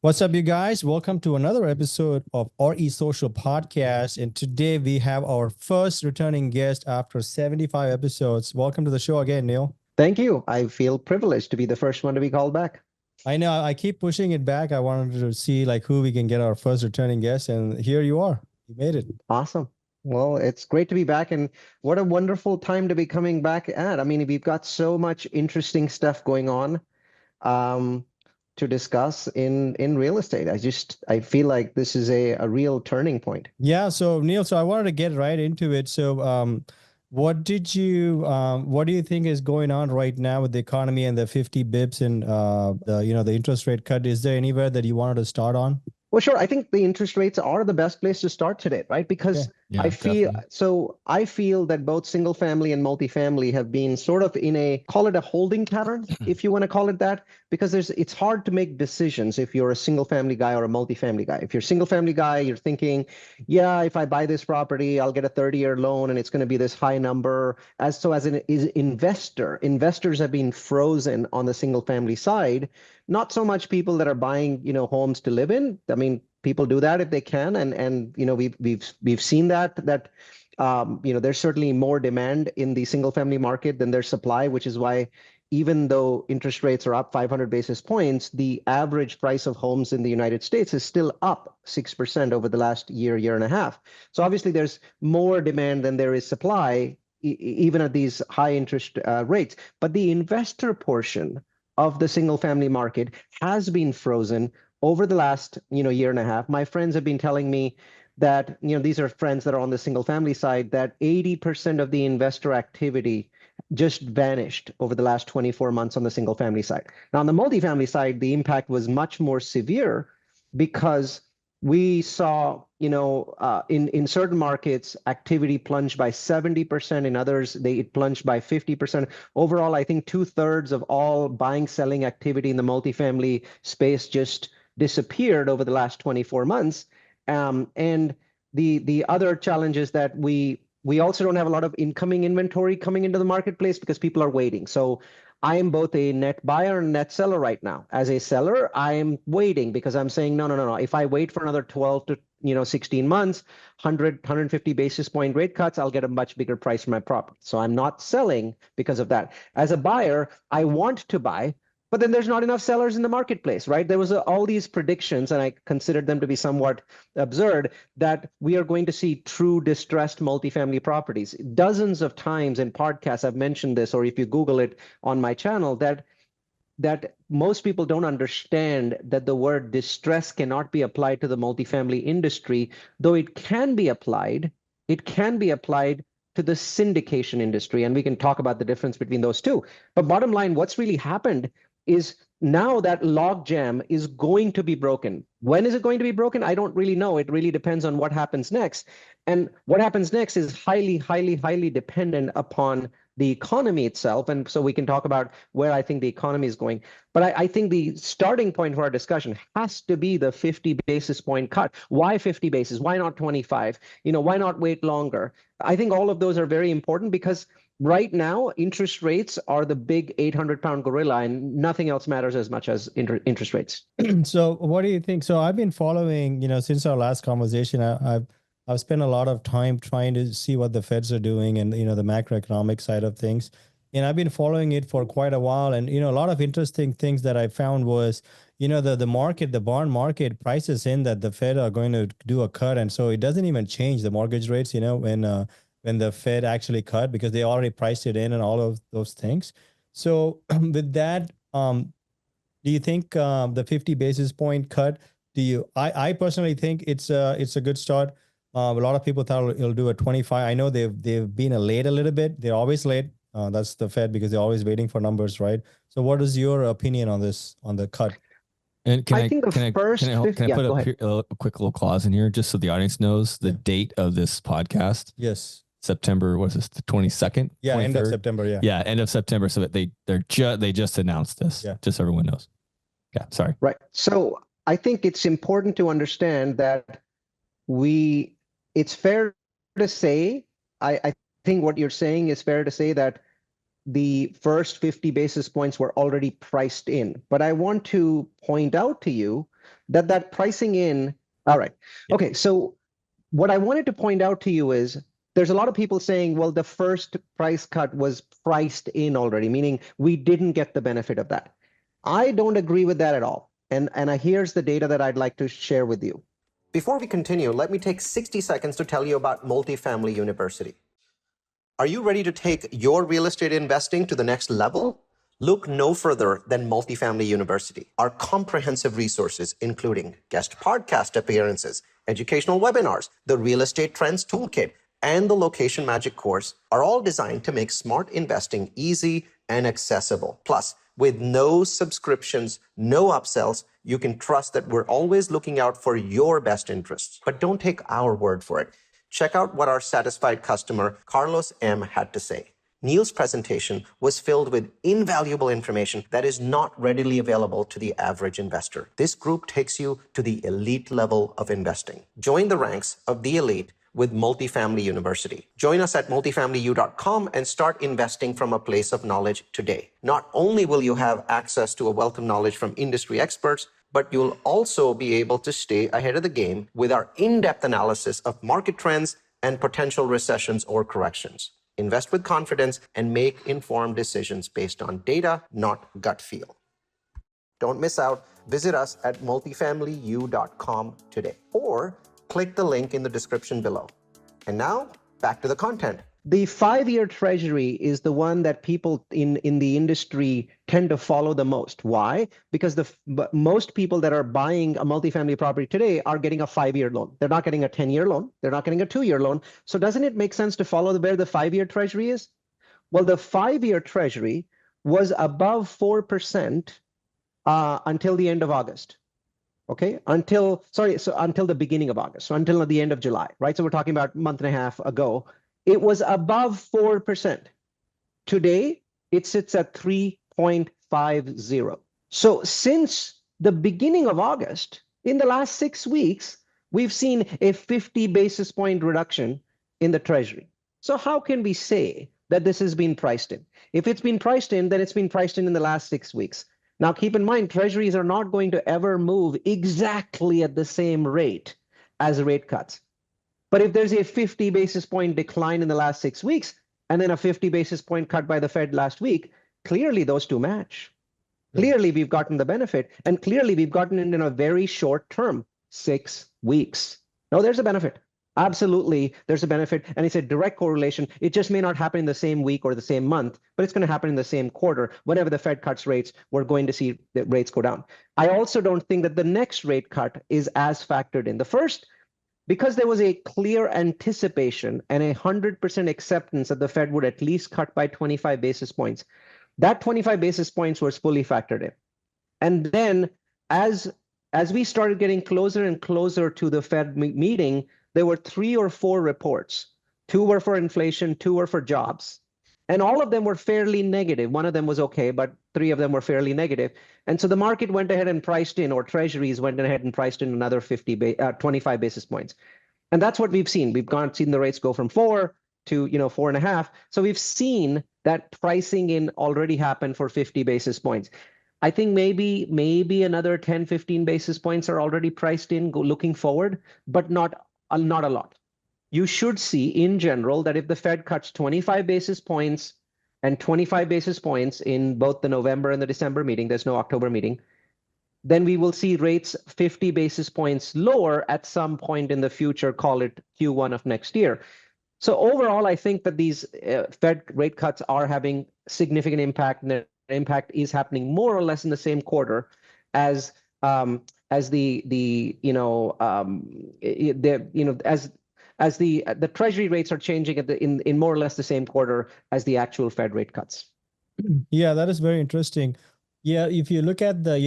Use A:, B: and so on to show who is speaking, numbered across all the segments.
A: What's up, you guys? Welcome to another episode of RE Social Podcast. And today we have our first returning guest after 75 episodes. Welcome to the show again, Neil.
B: Thank you. I feel privileged to be the first one to be called back.
A: I know I keep pushing it back. I wanted to see like who we can get our first returning guest, and here you are. You made it.
B: Awesome. Well, it's great to be back, and what a wonderful time to be coming back at. I mean, we've got so much interesting stuff going on um, to discuss in real estate. I feel like this is a real turning point.
A: Yeah. So Neil, so I wanted to get right into it. So, what do you think is going on right now with the economy and the 50 bips and the interest rate cut? Is there anywhere that you wanted to start on?
B: Well, sure. I think the interest rates are the best place to start today, right? Because
C: Yeah,
B: I feel
C: definitely.
B: so I feel that both single family and multifamily have been sort of in a call it a holding pattern, if you want to call it that, because it's hard to make decisions if you're a single family guy or a multifamily guy. If you're a single family guy, you're thinking, yeah, if I buy this property, I'll get a 30-year loan and it's going to be this high number. As an investor, investors have been frozen on the single family side. Not so much people that are buying, homes to live in. I mean, people do that if they can, and we've seen that there's certainly more demand in the single family market than there's supply, which is why even though interest rates are up 500 basis points, the average price of homes in the United States is still up 6% over the last year and a half. So obviously there's more demand than there is supply, even at these high interest rates. But the investor portion of the single family market has been frozen over the last year and a half. My friends have been telling me that these are friends that are on the single family side, that 80% of the investor activity just vanished over the last 24 months on the single family side. Now on the multifamily side, the impact was much more severe because we saw, in certain markets, activity plunged by 70%. In others, it plunged by 50%. Overall, I think 2/3 of all buying, selling activity in the multifamily space just disappeared over the last 24 months. And the other challenge is that we also don't have a lot of incoming inventory coming into the marketplace because people are waiting. So I am both a net buyer and net seller right now. As a seller, I am waiting because I'm saying, no. If I wait for another 12 to 16 months, 150 basis point rate cuts, I'll get a much bigger price for my property. So I'm not selling because of that. As a buyer, I want to buy, but then there's not enough sellers in the marketplace, right? There was all these predictions, and I considered them to be somewhat absurd, that we are going to see true distressed multifamily properties. Dozens of times in podcasts I've mentioned this, or if you Google it on my channel, that most people don't understand that the word distress cannot be applied to the multifamily industry, though it can be applied. It can be applied to the syndication industry, and we can talk about the difference between those two. But bottom line, what's really happened is now that logjam is going to be broken. When is it going to be broken? I don't really know. It really depends on what happens next. And what happens next is highly dependent upon the economy itself. And so we can talk about where I think the economy is going. But I think the starting point for our discussion has to be the 50 basis point cut. Why 50 basis? Why not 25? Why not wait longer? I think all of those are very important because right now, interest rates are the big 800-pound gorilla, and nothing else matters as much as interest rates.
A: So what do you think? So I've been following, since our last conversation, I've spent a lot of time trying to see what the Feds are doing and, the macroeconomic side of things. And I've been following it for quite a while. And, a lot of interesting things that I found was, the bond market prices in that the Fed are going to do a cut. And so it doesn't even change the mortgage rates, when the Fed actually cut, because they already priced it in and all of those things. So with that, do you think the 50 basis point cut, I personally think it's a good start. A lot of people thought it'll do a 25. I know they've been late a little bit. They're always late. That's the Fed because they're always waiting for numbers, right? So what is your opinion on this, on the cut?
C: And
B: I think the first,
C: can I
B: yeah,
C: put
B: go ahead.
C: a quick little clause in here just so the audience knows the date of this podcast?
A: Yes.
C: September, what is this, the 22nd?
A: Yeah,
C: 23rd?
A: end of September, yeah.
C: Yeah, end of September. So that they just announced this.
A: Yeah.
C: Just so everyone knows. Yeah, sorry.
B: Right. So I think it's important to understand that it's fair to say, I think what you're saying is fair to say that the first 50 basis points were already priced in. But I want to point out to you that pricing in. All right. Okay. So what I wanted to point out to you is there's a lot of people saying, well, the first price cut was priced in already, meaning we didn't get the benefit of that. I don't agree with that at all. And here's the data that I'd like to share with you. Before we continue, let me take 60 seconds to tell you about Multifamily University. Are you ready to take your real estate investing to the next level? Look no further than Multifamily University. Our comprehensive resources, including guest podcast appearances, educational webinars, the Real Estate Trends Toolkit, and the Location Magic course, are all designed to make smart investing easy and accessible. Plus, with no subscriptions, no upsells, you can trust that we're always looking out for your best interests. But don't take our word for it. Check out what our satisfied customer, Carlos M., had to say. Neal's presentation was filled with invaluable information that is not readily available to the average investor. This group takes you to the elite level of investing. Join the ranks of the elite with Multifamily University. Join us at multifamilyu.com and start investing from a place of knowledge today. Not only will you have access to a wealth of knowledge from industry experts, but you'll also be able to stay ahead of the game with our in-depth analysis of market trends and potential recessions or corrections. Invest with confidence and make informed decisions based on data, not gut feel. Don't miss out. Visit us at multifamilyu.com today or click the link in the description below. And now, back to the content. The 5-year Treasury is the one that people in the industry tend to follow the most. Why? Because most people that are buying a multifamily property today are getting a 5-year loan. They're not getting a 10-year loan. They're not getting a 2-year loan. So doesn't it make sense to follow where the 5-year Treasury is? Well, the 5-year Treasury was above 4% until the end of August. Okay, until the beginning of August, so until the end of July, right? So we're talking about a month and a half ago. It was above 4%. Today, it sits at 3.50. So since the beginning of August, in the last 6 weeks, we've seen a 50 basis point reduction in the Treasury. So how can we say that this has been priced in? If it's been priced in, then it's been priced in the last 6 weeks. Now, keep in mind, Treasuries are not going to ever move exactly at the same rate as rate cuts. But if there's a 50 basis point decline in the last 6 weeks, and then a 50 basis point cut by the Fed last week, clearly those two match. Clearly, we've gotten the benefit, and clearly we've gotten it in a very short term, 6 weeks. No, there's a benefit. Absolutely, there's a benefit, and it's a direct correlation. It just may not happen in the same week or the same month, but it's going to happen in the same quarter. Whenever the Fed cuts rates, we're going to see the rates go down. I also don't think that the next rate cut is as factored in. The first, because there was a clear anticipation and 100% acceptance that the Fed would at least cut by 25 basis points. That 25 basis points was fully factored in. And then as we started getting closer and closer to the Fed meeting, there were 3 or 4 reports. 2 were for inflation, 2 were for jobs. And all of them were fairly negative. One of them was okay, but 3 of them were fairly negative. And so the market went ahead and priced in, or Treasuries went ahead and priced in another 25 basis points. And that's what we've seen. We've seen the rates go from 4 to 4.5. So we've seen that pricing in already happen for 50 basis points. I think maybe another 10, 15 basis points are already priced in looking forward, but not a lot. You should see in general that if the Fed cuts 25 basis points and 25 basis points in both the November and the December meeting, there's no October meeting, then we will see rates 50 basis points lower at some point in the future, call it Q1 of next year. So overall, I think that these Fed rate cuts are having significant impact, and the impact is happening more or less in the same quarter as the Treasury rates are changing in more or less the same quarter as the actual Fed rate cuts.
A: Yeah, that is very interesting. Yeah, if you look at if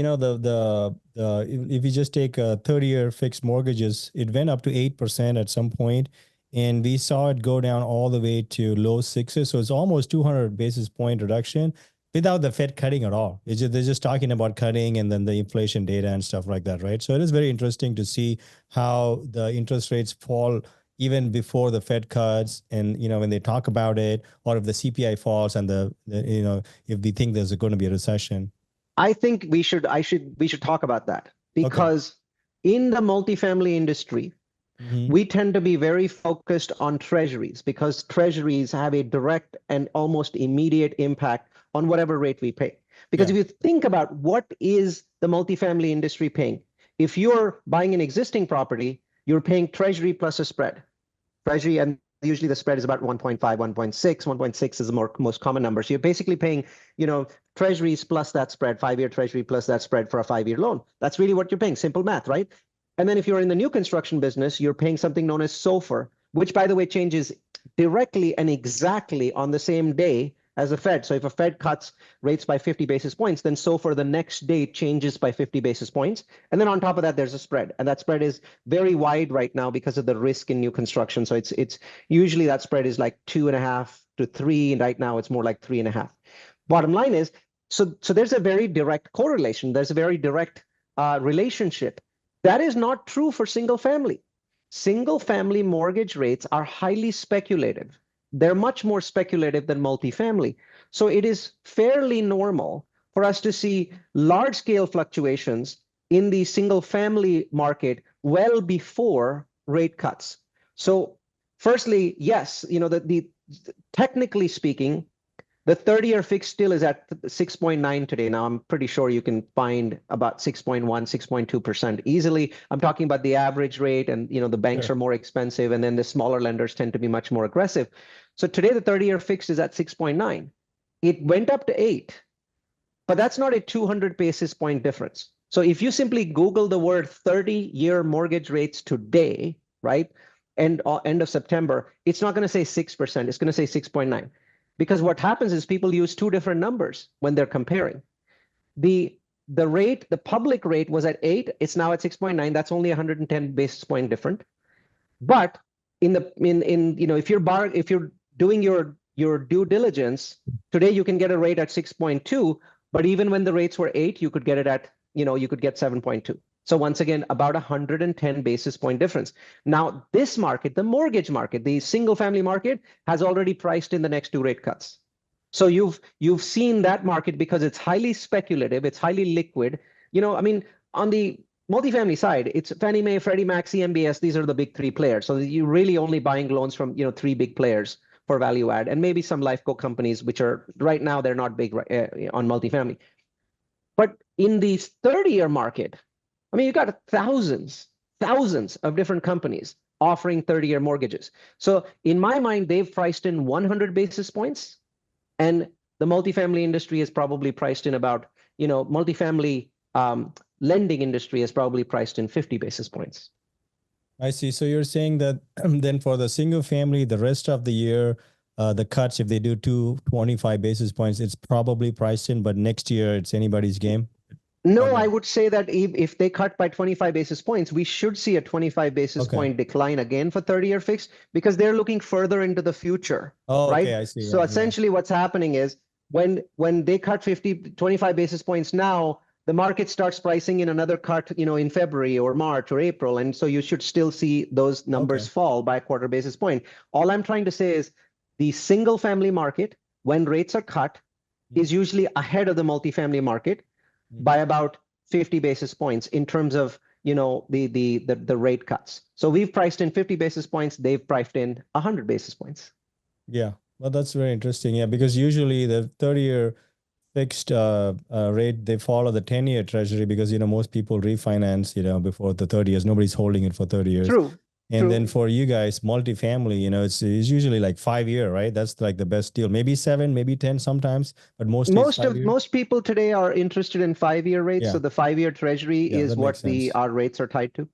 A: you just take 30-year fixed mortgages, it went up to 8% at some point, and we saw it go down all the way to low 6s. So it's almost 200 basis point reduction without the Fed cutting at all. They're just talking about cutting and then the inflation data and stuff like that, right? So it is very interesting to see how the interest rates fall even before the Fed cuts, and when they talk about it, or if the CPI falls, and if we think there's going to be a recession.
B: I think we should talk about that. because in the multifamily industry, we tend to be very focused on treasuries because treasuries have a direct and almost immediate impact on whatever rate we pay. Because if you think about what is the multifamily industry paying, if you're buying an existing property, you're paying treasury plus a spread. Treasury, and usually the spread is about 1.5, 1.6. 1.6 is the most common number. So you're basically paying, treasuries plus that spread, 5-year treasury plus that spread for a 5-year loan. That's really what you're paying. Simple math, right? And then if you're in the new construction business, you're paying something known as SOFR, which, by the way, changes directly and exactly on the same day as the Fed. So if a Fed cuts rates by 50 basis points, then SOFR the next day changes by 50 basis points. And then on top of that, there's a spread. And that spread is very wide right now because of the risk in new construction. So it's usually that spread is like 2.5 to 3. And right now it's more like 3.5. Bottom line is, so there's a very direct correlation. There's a very direct relationship. That is not true for single family. Single family mortgage rates are highly speculative. They're much more speculative than multifamily. So it is fairly normal for us to see large scale fluctuations in the single family market well before rate cuts. So firstly, yes, technically speaking, the 30-year fixed still is at 6.9 today. Now, I'm pretty sure you can find about 6.1, 6.2% easily. I'm talking about the average rate, and the banks are more expensive, and then the smaller lenders tend to be much more aggressive. So today, the 30-year fixed is at 6.9. It went up to 8, but that's not a 200 basis point difference. So if you simply Google the word 30-year mortgage rates today, right, and end of September, it's not going to say 6%. It's going to say 6.9. Because what happens is people use two different numbers when they're comparing. The rate, the public rate was at 8. It's now at 6.9. That's only 110 basis point different. But if you're doing your due diligence today, you can get a rate at 6.2. But even when the rates were 8, you could get it at you could get 7.2. So once again, about 110 basis point difference. Now, this market, the mortgage market, the single family market, has already priced in the next 2 rate cuts. So you've seen that market because it's highly speculative, it's highly liquid. On the multifamily side, it's Fannie Mae, Freddie Mac, CMBS. These are the big 3 players. So you're really only buying loans from 3 big players for value add, and maybe some life co companies, which are right now they're not big on multifamily. But in the 30-year market, you got thousands of different companies offering 30-year mortgages. So in my mind, they've priced in 100 basis points, and the multifamily industry is probably priced in about, multifamily lending industry is probably priced in 50 basis points.
A: I see. So you're saying that then for the single family, the rest of the year, the cuts, if they do 225 basis points, it's probably priced in, but next year it's anybody's game?
B: No, I would say that if they cut by 25 basis points, we should see a 25 basis point decline again for 30-year fixed, because they're looking further into the future.
A: Oh,
B: right?
A: Okay, I see.
B: So essentially what's happening is when they cut 25 basis points now, the market starts pricing in another cut, in February or March or April. And so you should still see those numbers fall by a quarter basis point. All I'm trying to say is the single family market, when rates are cut, is usually ahead of the multifamily market by about 50 basis points in terms of the rate cuts. So we've priced in 50 basis points, they've priced in 100 basis points.
A: Yeah, well, that's very interesting. Yeah, because usually the 30-year fixed rate, they follow the 10-year treasury because most people refinance before the 30 years. Nobody's holding it for 30 years.
B: True.
A: And then for you guys, multifamily, it's usually like 5-year, right? That's like the best deal. Maybe 7, maybe 10 sometimes, but
B: most people today are interested in 5-year rates.
A: Yeah.
B: So the 5-year treasury is what our rates are tied to.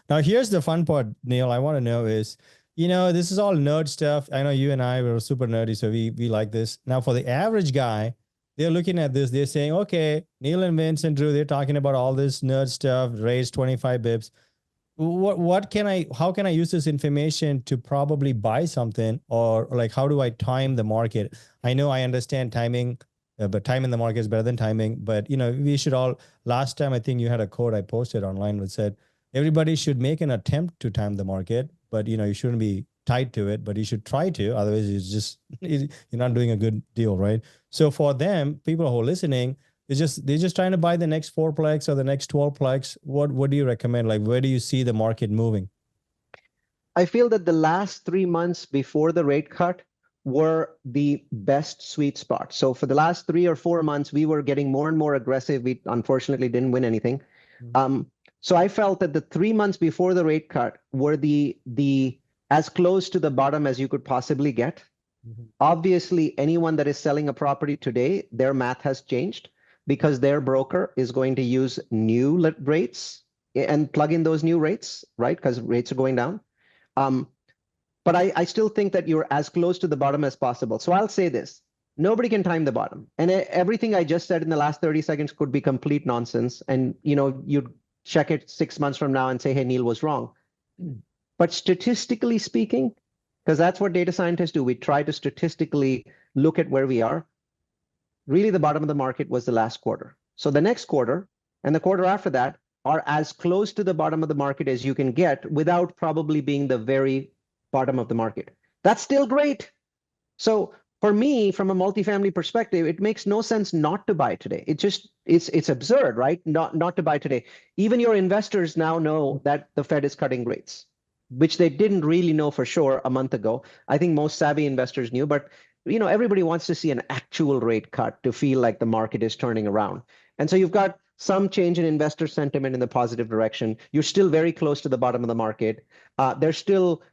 A: Now, here's the fun part, Neal. I want to know is, this is all nerd stuff. I know you and I were super nerdy, so we like this. Now, for the average guy, they're looking at this. They're saying, okay, Neal and Vince and Drew, they're talking about all this nerd stuff, raise 25 bips. How can I use this information to probably buy something, or like, how do I time the market? I know I understand timing, but timing the market is better than timing. But, we should all, last time, I think you had a quote I posted online that said, everybody should make an attempt to time the market, but, you shouldn't be tied to it, but you should try to, otherwise you're not doing a good deal, right? So for them, people who are listening, they're just trying to buy the next fourplex or the next 12plex. What do you recommend? Like, where do you see the market moving?
B: I feel that the last 3 months before the rate cut were the best sweet spot. So for the last 3 or 4 months, we were getting more and more aggressive. We unfortunately didn't win anything. So I felt that the 3 months before the rate cut were the as close to the bottom as you could possibly get. Obviously, anyone that is selling a property today, their math has changed because their broker is going to use new rates and plug in those new rates, right? Because rates are going down. But I still think that you're as close to the bottom as possible. So I'll say this. Nobody can time the bottom. And everything I just said in the last 30 seconds could be complete nonsense. And, you'd check it 6 months from now and say, hey, Neal was wrong. But statistically speaking, because that's what data scientists do, we try to statistically look at where we are. Really, the bottom of the market was the last quarter. So the next quarter and the quarter after that are as close to the bottom of the market as you can get without probably being the very bottom of the market. That's still great. So for me, from a multifamily perspective, it makes no sense not to buy today. It's absurd, right? Not to buy today. Even your investors now know that the Fed is cutting rates, which they didn't really know for sure a month ago. I think most savvy investors knew, but everybody wants to see an actual rate cut to feel like the market is turning around. And so you've got some change in investor sentiment in the positive direction. You're still very close to the bottom of the market. There's still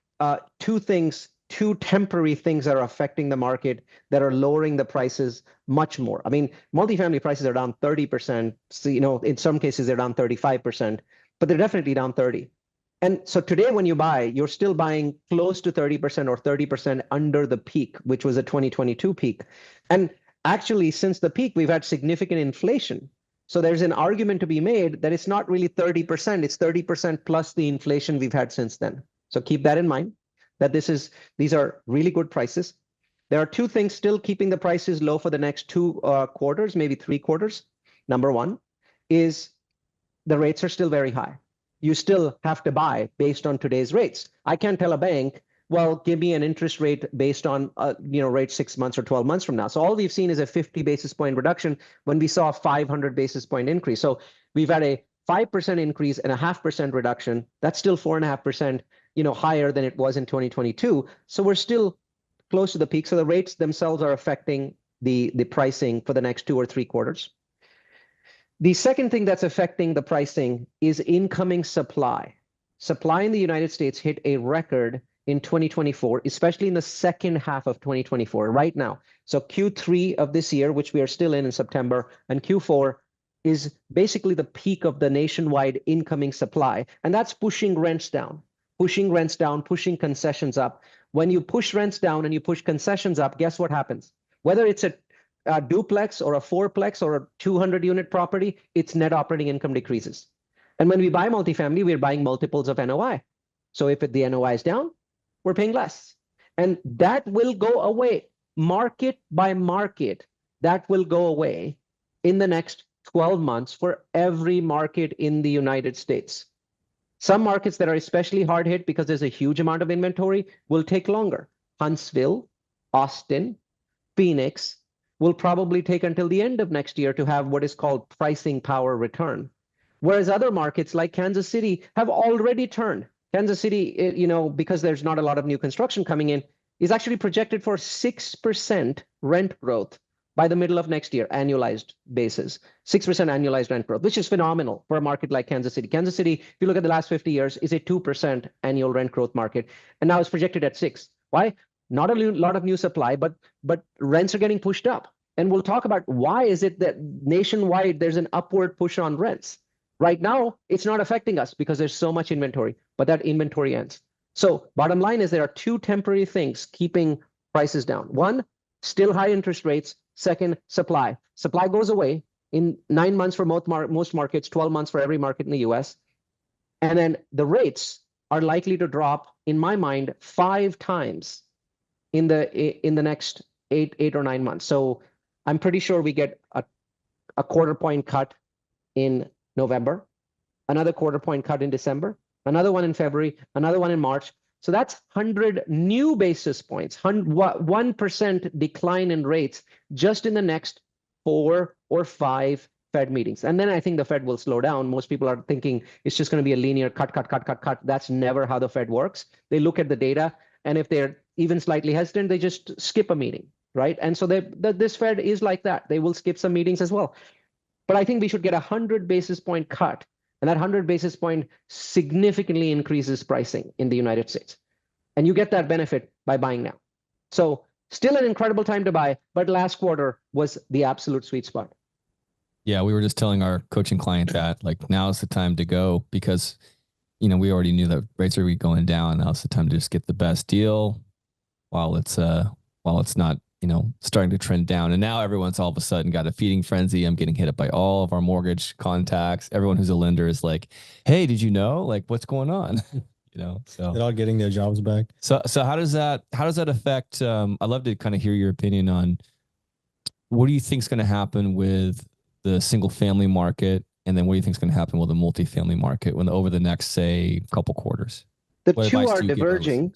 B: two temporary things that are affecting the market that are lowering the prices much more. I mean, multifamily prices are down 30%. So, in some cases they're down 35%, but they're definitely down 30%. And so today when you buy, you're still buying close to 30% or 30% under the peak, which was a 2022 peak. And actually, since the peak, we've had significant inflation. So there's an argument to be made that it's not really 30%, it's 30% plus the inflation we've had since then. So keep that in mind, that these are really good prices. There are two things still keeping the prices low for the next 2 quarters, maybe 3 quarters. Number one is the rates are still very high. You still have to buy based on today's rates. I can't tell a bank, well, give me an interest rate based on rate 6 months or 12 months from now. So all we've seen is a 50 basis point reduction when we saw a 500 basis point increase. So we've had a 5% increase and a 0.5% reduction. That's still 4.5%, higher than it was in 2022. So we're still close to the peak. So the rates themselves are affecting the pricing for the next 2 or 3 quarters. The second thing that's affecting the pricing is incoming supply. Supply in the United States hit a record in 2024, especially in the second half of 2024, right now. So Q3 of this year, which we are still in September, and Q4 is basically the peak of the nationwide incoming supply. And that's pushing rents down, pushing concessions up. When you push rents down and you push concessions up, guess what happens? Whether it's a duplex or a fourplex or a 200-unit property, its net operating income decreases. And when we buy multifamily, we're buying multiples of NOI. So if the NOI is down, we're paying less. And that will go away, market by market, that will go away in the next 12 months for every market in the United States. Some markets that are especially hard hit because there's a huge amount of inventory will take longer. Huntsville, Austin, Phoenix will probably take until the end of next year to have what is called pricing power return. Whereas other markets like Kansas City have already turned. Kansas City, because there's not a lot of new construction coming in, is actually projected for 6% rent growth by the middle of next year, annualized basis. 6% annualized rent growth, which is phenomenal for a market like Kansas City. Kansas City, if you look at the last 50 years, is a 2% annual rent growth market, and now it's projected at 6%. Why? Not a lot of new supply, but rents are getting pushed up. And we'll talk about why is it that nationwide there's an upward push on rents. Right now, it's not affecting us because there's so much inventory, but that inventory ends. So bottom line is there are two temporary things keeping prices down. One, still high interest rates. Second, supply. Supply goes away in 9 months for most markets, 12 months for every market in the US. And then the rates are likely to drop, in my mind, 5 times in the next 8 or 9 months. So I'm pretty sure we get a quarter point cut in November, another quarter point cut in December, another one in February, another one in March. So that's 100 new basis points, 1% decline in rates just in the next 4 or 5 Fed meetings. And then I think the Fed will slow down. Most people are thinking it's just going to be a linear cut, cut, cut, cut, cut. That's never how the Fed works. They look at the data, and if they're even slightly hesitant, they just skip a meeting, right? And so this Fed is like that. They will skip some meetings as well. But I think we should get 100 basis point cut, and that 100 basis point significantly increases pricing in the United States. And you get that benefit by buying now. So still an incredible time to buy, but last quarter was the absolute sweet spot.
C: Yeah, we were just telling our coaching client that like now is the time to go because, you know, we already knew that rates are going down. Now's the time to just get the best deal while it's not, you know, starting to trend down. And now everyone's all of a sudden got a feeding frenzy. I'm getting hit up by all of our mortgage contacts. Everyone who's a lender is like, hey, did you know? Like, what's going on? You know, so
A: they're all getting their jobs back.
C: So how does that affect? I'd love to kind of hear your opinion on what do you think is going to happen with the single family market, and then what do you think is going to happen with the multifamily market over the next, say, couple quarters?
B: The two are diverging.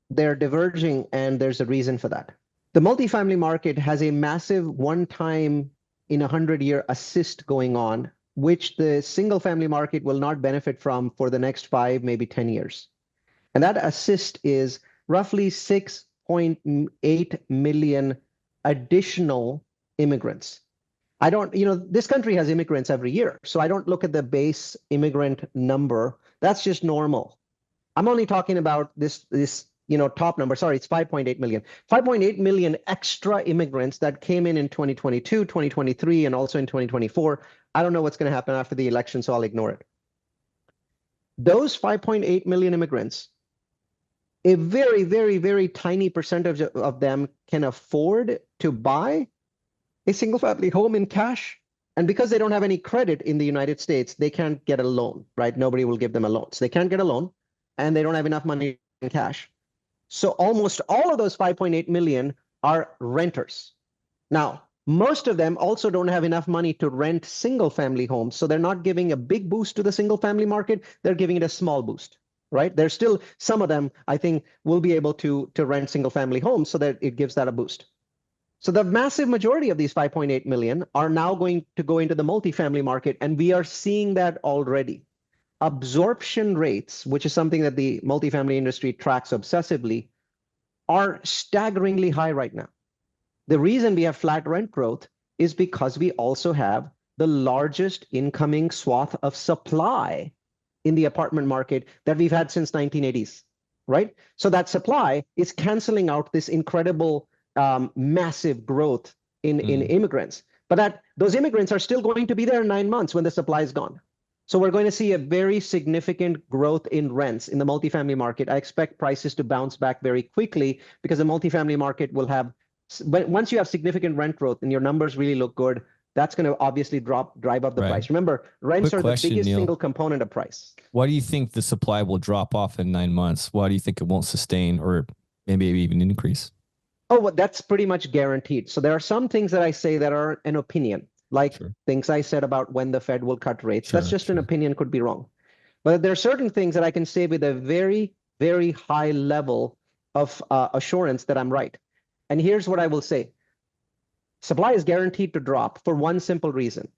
B: They're diverging, and there's a reason for that. The multifamily market has a massive one-time in 100-year assist going on, which the single family market will not benefit from for the next 5, maybe 10 years. And that assist is roughly 6.8 million additional immigrants. This country has immigrants every year, so I don't look at the base immigrant number. That's just normal. I'm only talking about this top number. Sorry, it's 5.8 million. 5.8 million extra immigrants that came in 2022, 2023, and also in 2024. I don't know what's going to happen after the election, so I'll ignore it. Those 5.8 million immigrants, a very, very, very tiny percentage of them can afford to buy a single-family home in cash. And because they don't have any credit in the United States, they can't get a loan, right? Nobody will give them a loan. So they can't get a loan, and they don't have enough money in cash. So almost all of those 5.8 million are renters. Now, most of them also don't have enough money to rent single-family homes, so they're not giving a big boost to the single-family market. They're giving it a small boost, right? There's still some of them, I think, will be able to rent single-family homes so that it gives that a boost. So the massive majority of these 5.8 million are now going to go into the multifamily market, and we are seeing that already. Absorption rates, which is something that the multifamily industry tracks obsessively, are staggeringly high right now. The reason we have flat rent growth is because we also have the largest incoming swath of supply in the apartment market that we've had since 1980s, right? So that supply is canceling out this incredible massive growth in immigrants. But those immigrants are still going to be there in 9 months when the supply is gone. So we're going to see a very significant growth in rents in the multifamily market. I expect prices to bounce back very quickly because the multifamily market will have, once you have significant rent growth and your numbers really look good, that's going to obviously drive up the price. Remember, rents are the biggest single component of price.
C: Why do you think the supply will drop off in 9 months? Why do you think it won't sustain or maybe even increase?
B: Oh, well, that's pretty much guaranteed. So there are some things that I say that are an opinion, like things I said about when the Fed will cut rates. That's just an opinion, could be wrong. But there are certain things that I can say with a very, very high level of assurance that I'm right. And here's what I will say. Supply is guaranteed to drop for one simple reason.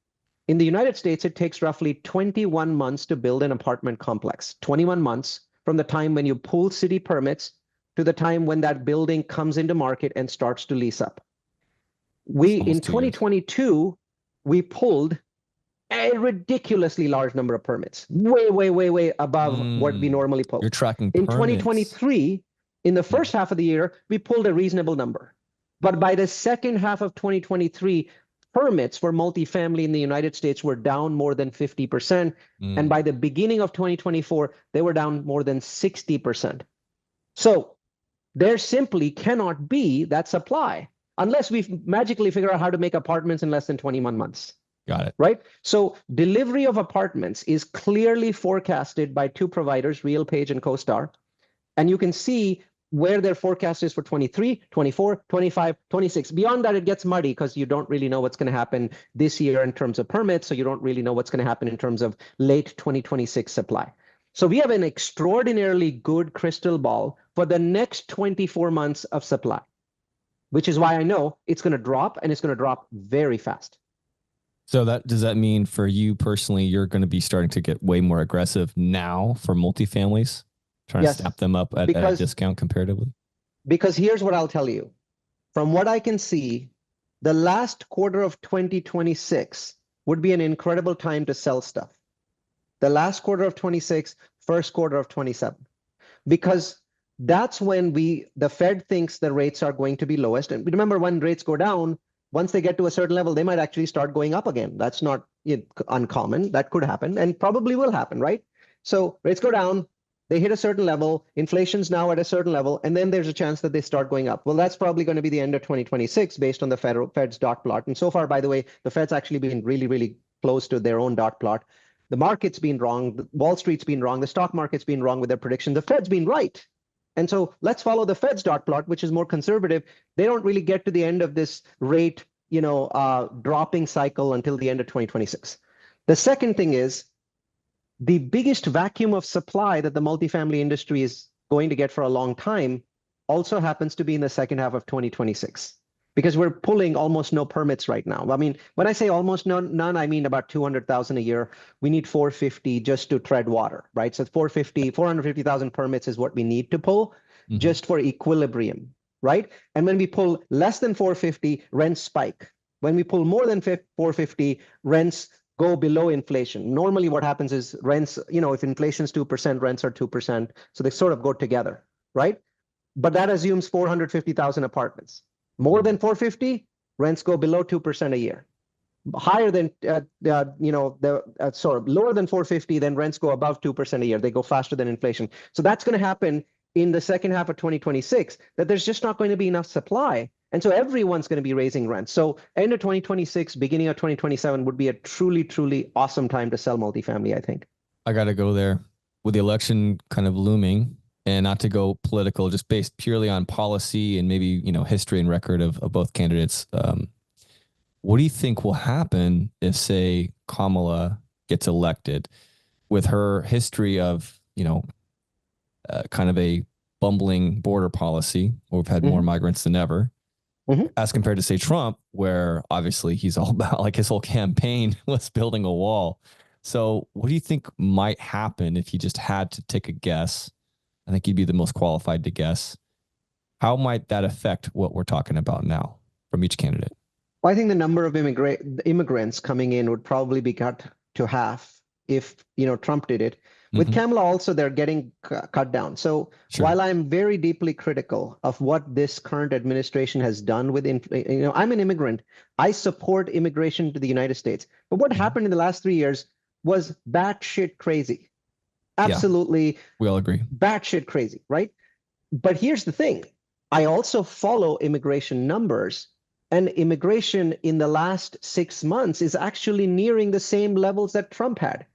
B: In the United States, it takes roughly 21 months to build an apartment complex. 21 months from the time when you pull city permits to the time when that building comes into market and starts to lease up. In 2022, we pulled a ridiculously large number of permits, way above what we normally pull.
C: You're tracking
B: in
C: permits.
B: 2023, in the first half of the year, we pulled a reasonable number. But by the second half of 2023, permits for multifamily in the United States were down more than 50%. And by the beginning of 2024, they were down more than 60%. So there simply cannot be that supply unless we magically figure out how to make apartments in less than 21 months.
C: Got it.
B: Right? So delivery of apartments is clearly forecasted by two providers, RealPage and CoStar. And you can see where their forecast is for 23, 24, 25, 26. Beyond that, it gets muddy because you don't really know what's going to happen this year in terms of permits. So you don't really know what's going to happen in terms of late 2026 supply. So we have an extraordinarily good crystal ball for the next 24 months of supply. which is why I know it's going to drop, and it's going to drop very fast.
C: So does that mean for you personally, you're going to be starting to get way more aggressive now for multifamilies, trying to snap them up at a discount comparatively?
B: Because here's what I'll tell you. From what I can see, the last quarter of 2026 would be an incredible time to sell stuff. The last quarter of 26, first quarter of 27, because that's when the Fed thinks the rates are going to be lowest. And remember, when rates go down, once they get to a certain level, they might actually start going up again. That's not uncommon. That could happen and probably will happen, right? So rates go down, they hit a certain level, inflation's now at a certain level, and then there's a chance that they start going up. Well, that's probably going to be the end of 2026 based on the Fed's dot plot. And so far, by the way, the Fed's actually been really, really close to their own dot plot. The market's been wrong. Wall Street's been wrong. The stock market's been wrong with their prediction. The Fed's been right. And so let's follow the Fed's dot plot, which is more conservative. They don't really get to the end of this rate, dropping cycle until the end of 2026. The second thing is the biggest vacuum of supply that the multifamily industry is going to get for a long time also happens to be in the second half of 2026, because we're pulling almost no permits right now. I mean, when I say almost none, I mean about 200,000 a year. We need 450 just to tread water, right? So 450,000 permits is what we need to pull just for equilibrium, right? And when we pull less than 450, rents spike. When we pull more than 450, rents go below inflation. Normally what happens is rents, if inflation's 2%, rents are 2%. So they sort of go together, right? But that assumes 450,000 apartments. More than 450, rents go below 2% a year. Higher than, lower than 450, then rents go above 2% a year. They go faster than inflation. So that's going to happen in the second half of 2026, that there's just not going to be enough supply. And so everyone's going to be raising rents. So end of 2026, beginning of 2027 would be a truly, truly awesome time to sell multifamily, I think.
C: I got to go there. With the election kind of looming, and not to go political, just based purely on policy and maybe, history and record of both candidates. What do you think will happen if, say, Kamala gets elected with her history of, kind of a bumbling border policy, where we've had more migrants than ever, as compared to, say, Trump, where obviously he's all about, like, his whole campaign was building a wall. So what do you think might happen if you just had to take a guess? I think you'd be the most qualified to guess. How might that affect what we're talking about now from each candidate?
B: Well, I think the number of immigrants coming in would probably be cut to half if, Trump did it. With Kamala also, they're getting cut down. So while I'm very deeply critical of what this current administration has done with, I'm an immigrant. I support immigration to the United States. But what happened in the last 3 years was batshit crazy. Absolutely.
C: We all agree.
B: Batshit crazy, right? But here's the thing. I also follow immigration numbers, and immigration in the last 6 months is actually nearing the same levels that Trump had.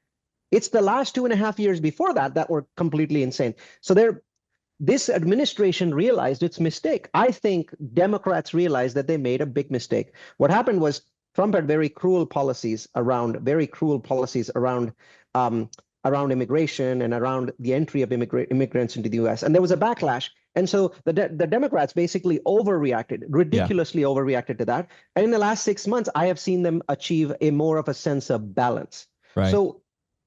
B: It's the last 2.5 years before that were completely insane. So this administration realized its mistake. I think Democrats realized that they made a big mistake. What happened was Trump had very cruel policies around immigration and around the entry of immigrants into the U.S. And there was a backlash. And so the Democrats basically overreacted, ridiculously overreacted to that. And in the last 6 months, I have seen them achieve a more of a sense of balance.
C: Right.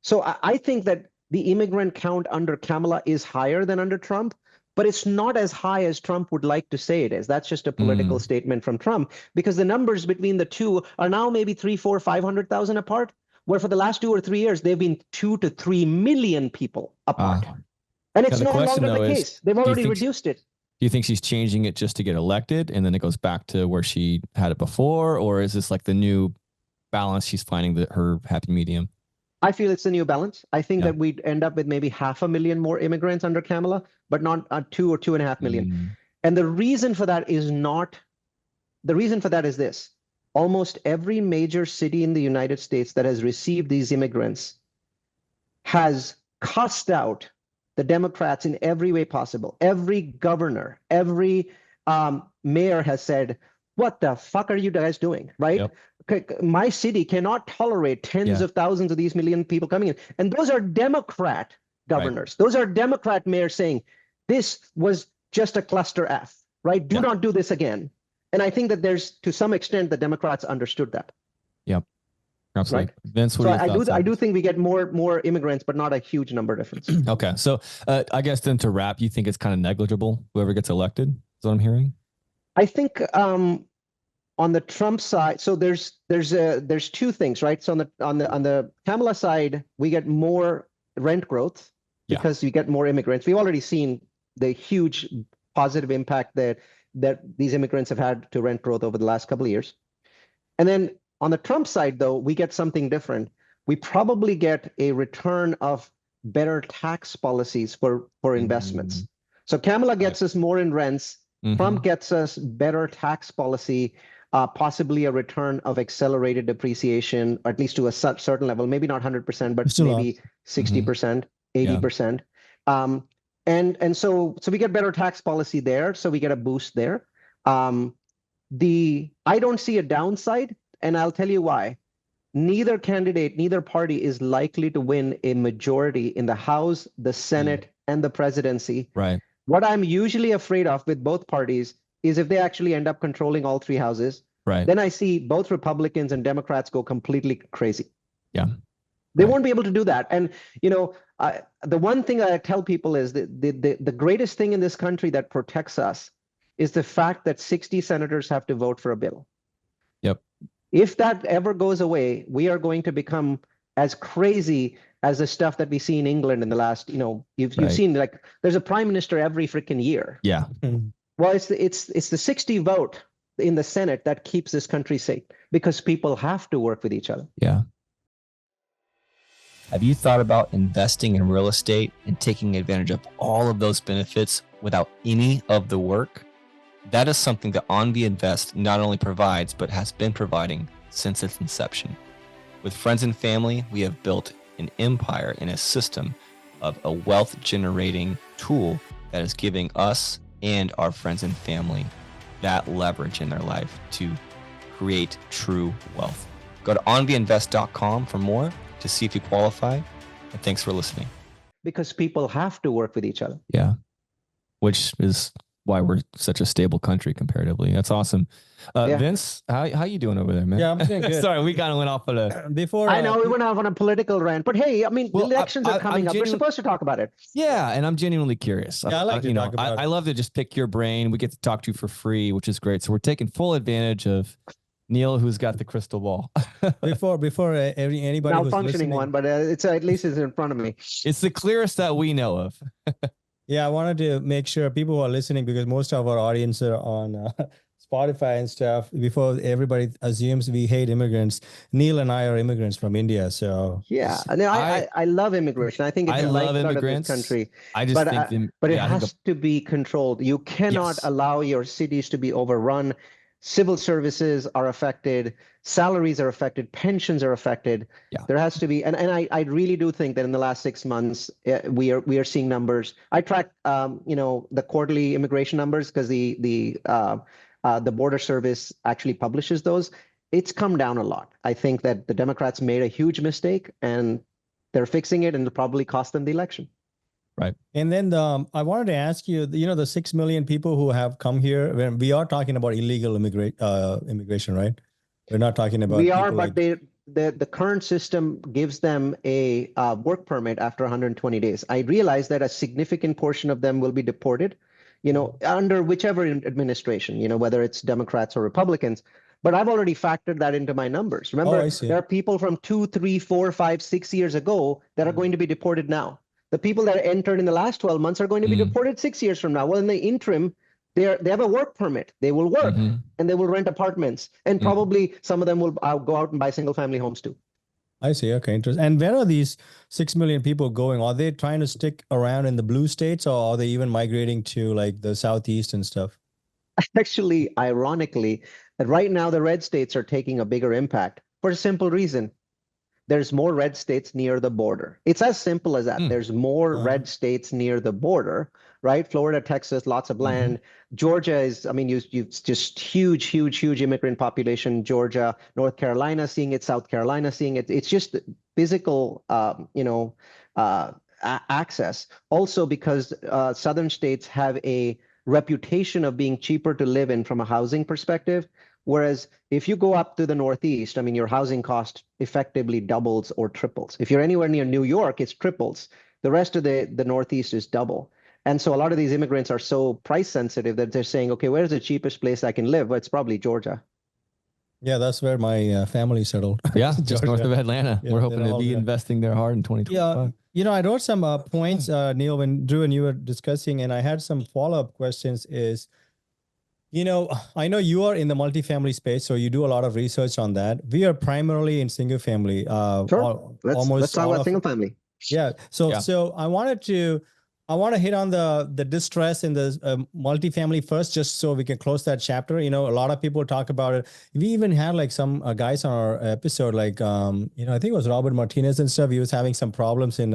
B: So I think that the immigrant count under Kamala is higher than under Trump, but it's not as high as Trump would like to say it is. That's just a political statement from Trump, because the numbers between the two are now maybe 300,000, 400,000, 500,000 apart, where for the last 2 or 3 years, they've been 2 to 3 million people apart. And it's no longer the case. They've already reduced it.
C: Do you think she's changing it just to get elected and then it goes back to where she had it before? Or is this like the new balance she's finding, her happy medium?
B: I feel it's a new balance. I think that we'd end up with maybe 500,000 more immigrants under Kamala, but not 2 or 2.5 million. And the reason for that is this. Almost every major city in the United States that has received these immigrants has cussed out the Democrats in every way possible. Every governor, every mayor has said, what the fuck are you guys doing, right? Yep. My city cannot tolerate tens of thousands of these million people coming in. And those are Democrat governors. Right. Those are Democrat mayors saying, this was just a cluster F, right? Do not do this again. And I think that there's, to some extent, the Democrats understood that.
C: Yep. Absolutely.
B: Right.
C: Vince, what
B: So
C: are your thoughts?
B: I do think we get more immigrants, but not a huge number difference.
C: Okay. So I guess then to wrap, you think it's kind of negligible, whoever gets elected? Is what I'm hearing?
B: I think on the Trump side, so there's two things, right? So on the Kamala side, we get more rent growth because you get more immigrants. We've already seen the huge positive impact that these immigrants have had to rent growth over the last couple of years. And then on the Trump side, though, we get something different. We probably get a return of better tax policies for investments. So Kamala gets us more in rents. Trump gets us better tax policy, possibly a return of accelerated depreciation, or at least to a certain level, maybe not 100%, but maybe 60%, 80%. And so we get better tax policy there, so we get a boost there. I don't see a downside, and I'll tell you why. Neither candidate, neither party is likely to win a majority in the House, the Senate, and the presidency.
C: Right.
B: What I'm usually afraid of with both parties is if they actually end up controlling all three houses, then I see both Republicans and Democrats go completely crazy.
C: Yeah.
B: They won't be able to do that. And, the one thing I tell people is that the greatest thing in this country that protects us is the fact that 60 senators have to vote for a bill.
C: Yep.
B: If that ever goes away, we are going to become as crazy as the stuff that we see in England in the last, you've seen, like, there's a prime minister every freaking year.
C: Yeah.
B: Well, it's the 60 vote in the Senate that keeps this country safe because people have to work with each other.
C: Yeah.
D: Have you thought about investing in real estate and taking advantage of all of those benefits without any of the work? That is something that OnV Invest not only provides, but has been providing since its inception. With friends and family, we have built an empire and a system of a wealth generating tool that is giving us and our friends and family that leverage in their life to create true wealth. Go to onvinvest.com for more to see if you qualify. And thanks for listening.
B: Because people have to work with each other.
C: Yeah. Which is why we're such a stable country comparatively. That's awesome. Vince, how you doing over there, man?
A: Yeah, I'm doing good.
C: Sorry, we kind of went off on a...
A: Before
B: I know we went off on a political rant, but hey, I mean, elections are coming up. We're supposed to talk about it.
C: Yeah, and I'm genuinely curious.
A: Yeah, I like to talk about it.
C: I love to just pick your brain. We get to talk to you for free, which is great. So we're taking full advantage of Neal, who's got the crystal ball.
B: Before
A: anybody
B: malfunctioning one, but it's at least it's in front of me.
C: It's the clearest that we know of.
A: Yeah, I wanted to make sure people who are listening, because most of our audience are on Spotify and stuff, before everybody assumes we hate immigrants. Neal and I are immigrants from India, so
B: yeah, I love immigration. I think it's a lifeblood of this country.
C: I just think,
B: but it has to be controlled. You cannot allow your cities to be overrun. Civil services are affected, salaries are affected, pensions are affected.
C: Yeah.
B: There has to be, and I really do think that in the last 6 months we are seeing numbers. I track the quarterly immigration numbers because the Border Service actually publishes those. It's come down a lot. I think that the Democrats made a huge mistake and they're fixing it, and it'll probably cost them the election.
A: Right. And then I wanted to ask you, the 6 million people who have come here, when we are talking about illegal immigration, right? We're not talking about.
B: We are, but the current system gives them a work permit after 120 days. I realize that a significant portion of them will be deported, under whichever administration, whether it's Democrats or Republicans. But I've already factored that into my numbers. Remember, there are people from 2, 3, 4, 5, 6 years ago that are going to be deported now. The people that entered in the last 12 months are going to be deported 6 years from now. Well, in the interim, they have a work permit. They will work and they will rent apartments. And probably some of them will go out and buy single family homes too.
A: I see. Okay, interesting. And where are these 6 million people going? Are they trying to stick around in the blue states, or are they even migrating to like the Southeast and stuff?
B: Actually, ironically, right now the red states are taking a bigger impact for a simple reason. There's more red states near the border. It's as simple as that. There's more red states near the border, right? Florida, Texas, lots of land. Georgia is, you've just huge immigrant population. Georgia, North Carolina seeing it, South Carolina seeing it. It's just physical, access. Also because southern states have a reputation of being cheaper to live in from a housing perspective. Whereas if you go up to the Northeast, I mean, your housing cost effectively doubles or triples. If you're anywhere near New York, it's triples. The rest of the Northeast is double. And so a lot of these immigrants are so price sensitive that they're saying, okay, where's the cheapest place I can live? Well, it's probably Georgia.
A: Yeah, that's where my family settled.
C: Yeah, just north of Atlanta.
A: Yeah,
C: We're hoping
A: they're
C: to
A: all
C: be
A: there.
C: investing there hard in 2025.
A: Yeah, I wrote some points, Neil, when Drew and you were discussing, and I had some follow-up questions. I know you are in the multifamily space, so you do a lot of research on that. We are primarily in single family.
B: Sure. Let's talk about single family.
A: Yeah. So I want to hit on the distress in the multifamily first, just so we can close that chapter. A lot of people talk about it. We even had like some guys on our episode, like I think it was Robert Martinez and stuff. He was having some problems in